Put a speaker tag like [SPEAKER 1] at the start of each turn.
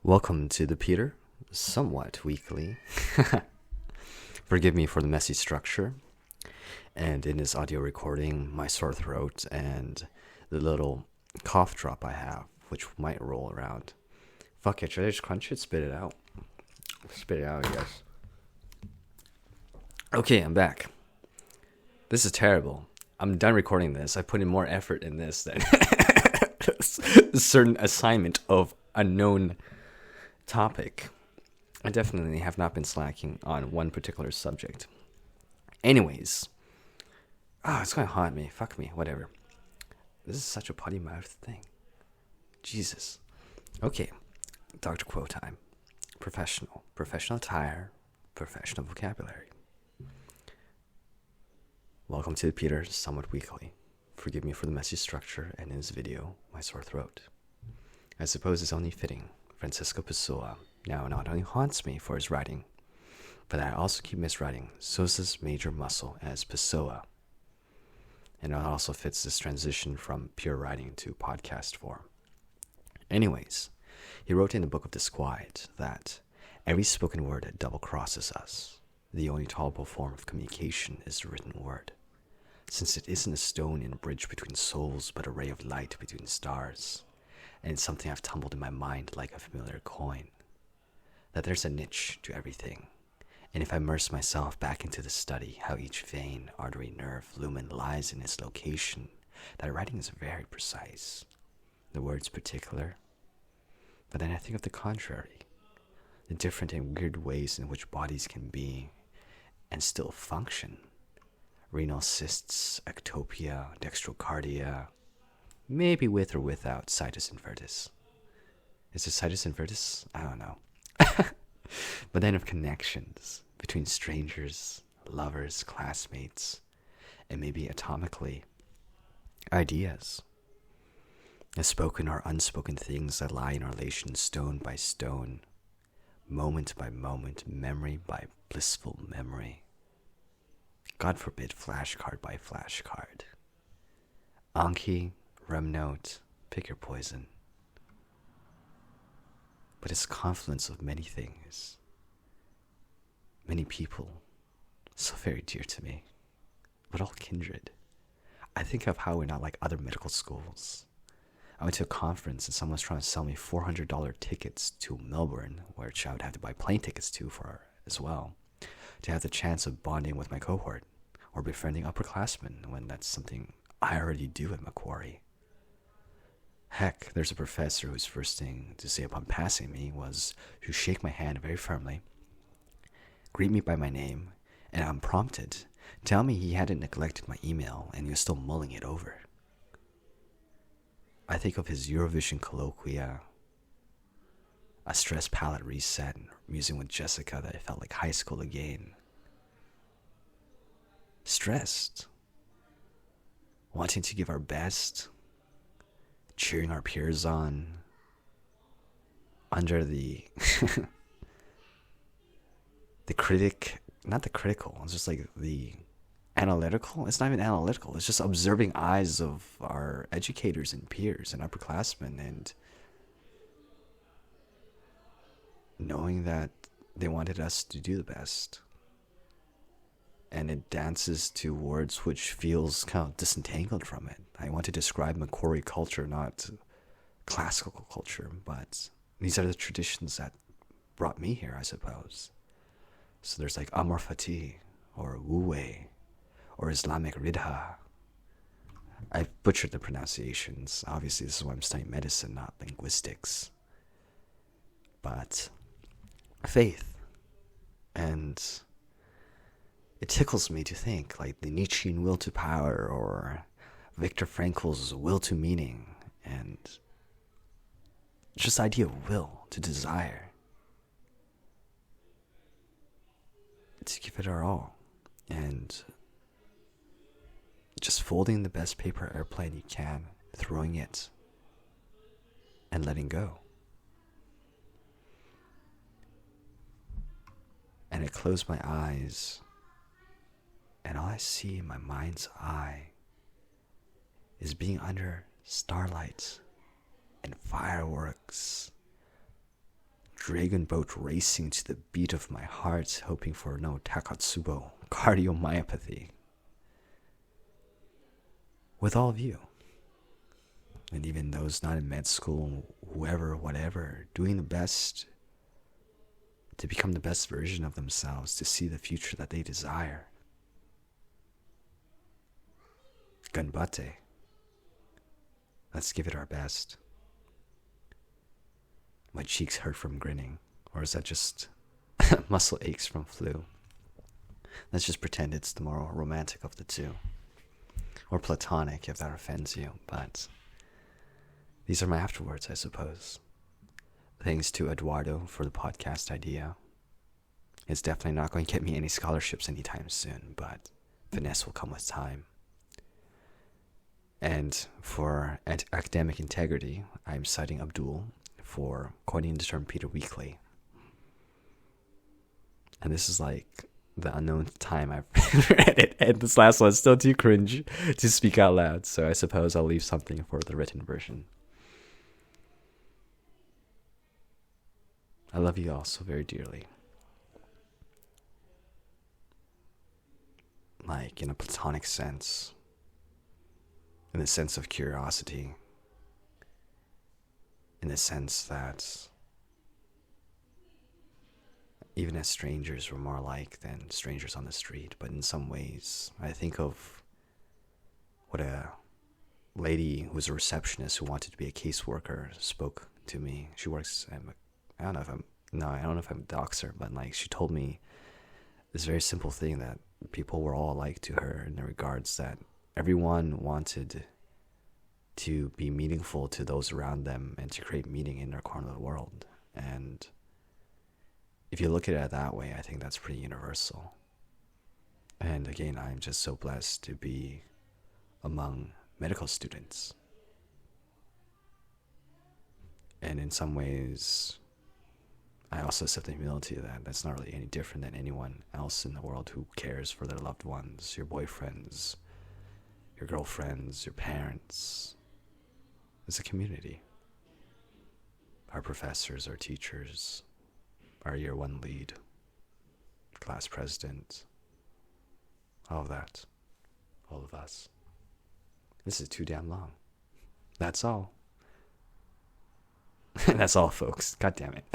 [SPEAKER 1] Welcome to the Peter, somewhat weekly. Forgive me for the messy structure, and in this audio recording, my sore throat and the little cough drop I have, which might roll around. Fuck it, should I just crunch it? Spit it out. Spit it out, I guess. Okay, I'm back. This is terrible. I'm done recording this. I put in more effort in this than a certain assignment of unknown topic. I definitely have not been slacking on one particular subject. Anyways. It's kind of hot me. Fuck me. Whatever. This is such a potty mouth thing. Jesus. Okay. Dr. Quo time. Professional. Professional attire. Professional vocabulary. Welcome to the Peter, somewhat weekly. Forgive me for the messy structure and in this video, my sore throat. I suppose it's only fitting. Fransesco Pessoa now not only haunts me for his writing, but I also keep miswriting Psoas Major Muscle as Pessoa. And it also fits this transition from pure writing to podcast form. Anyways, he wrote in the book of Disquiet that every spoken word double crosses us. The only tolerable form of communication is the written word, since it isn't a stone in a bridge between souls, but a ray of light between stars. And it's something I've tumbled in my mind like a familiar coin. That there's a niche to everything. And if I immerse myself back into the study, how each vein, artery, nerve, lumen lies in its location, that writing is very precise. The word's particular. But then I think of the contrary. The different and weird ways in which bodies can be and still function. Renal cysts, Ectopia, Dextracardia, maybe with or without situs inversus. Is it situs inversus? I don't know. But then of connections between strangers, lovers, classmates, and maybe atomically, ideas. As spoken or unspoken things that lie in relation stone by stone, moment by moment, memory by blissful memory. God forbid flashcard by flashcard. Anki, rem note, pick your poison. But it's a confluence of many things. Many people, so very dear to me, but all kindred. I think of how we're not like other medical schools. I went to a conference and someone was trying to sell me $400 tickets to Melbourne, which I would have to buy plane tickets to for as well, to have the chance of bonding with my cohort or befriending upperclassmen when that's something I already do at Macquarie. Heck, there's a professor whose first thing to say upon passing me was to shake my hand very firmly, greet me by my name, and unprompted, tell me he hadn't neglected my email and he was still mulling it over. I think of his Eurovision colloquia, a stress palette reset, musing with Jessica that I felt like high school again. Stressed, wanting to give our best, cheering our peers on, under the the critic, not the critical, it's just like the analytical. It's not even analytical, it's just observing eyes of our educators and peers and upperclassmen, and knowing that they wanted us to do the best. And it dances to words which feels kind of disentangled from it. I want to describe Macquarie culture, not classical culture, but these are the traditions that brought me here, I suppose. So there's like Amor Fati, or Wu-Wei, or Islamic Ridha. I butchered the pronunciations. Obviously, this is why I'm studying medicine, not linguistics. But faith. And it tickles me to think, like the Nietzschean will to power or Viktor Frankl's will to meaning, and just the idea of will, to desire, to give it our all, and just folding the best paper airplane you can, throwing it, and letting go. And I close my eyes, and all I see in my mind's eye is being under starlight and fireworks dragon boat racing to the beat of my heart, hoping for no takatsubo, cardiomyopathy. With all of you. And even those not in med school, whoever, whatever, doing the best to become the best version of themselves, to see the future that they desire. Ganbate. Let's give it our best. My cheeks hurt from grinning, or is that just muscle aches from flu? Let's just pretend it's the more romantic of the two. Or platonic, if that offends you, but these are my afterwords, I suppose. Thanks to Eduardo for the podcast idea. It's definitely not going to get me any scholarships anytime soon, but finesse will come with time. And for academic integrity, I'm citing Abdul for coining the term Peter Weekly. And this is like the unknown time I've read it, and this last one's still too cringe to speak out loud, so I suppose I'll leave something for the written version. I love you all so very dearly. Like in a platonic sense, in the sense of curiosity, in the sense that even as strangers, we're more alike than strangers on the street. But in some ways, I think of what a lady who was a receptionist who wanted to be a caseworker spoke to me. She works, I don't know if I'm a doxer, but like she told me this very simple thing, that people were all alike to her in the regards that everyone wanted to be meaningful to those around them and to create meaning in their corner of the world. And if you look at it that way, I think that's pretty universal. And again, I'm just so blessed to be among medical students. And in some ways, I also accept the humility that that's not really any different than anyone else in the world who cares for their loved ones, your boyfriends, your girlfriends, your parents. It's a community. Our professors, our teachers, our year one lead, class president, all of that, all of us. This is too damn long. That's all. That's all, folks. God damn it.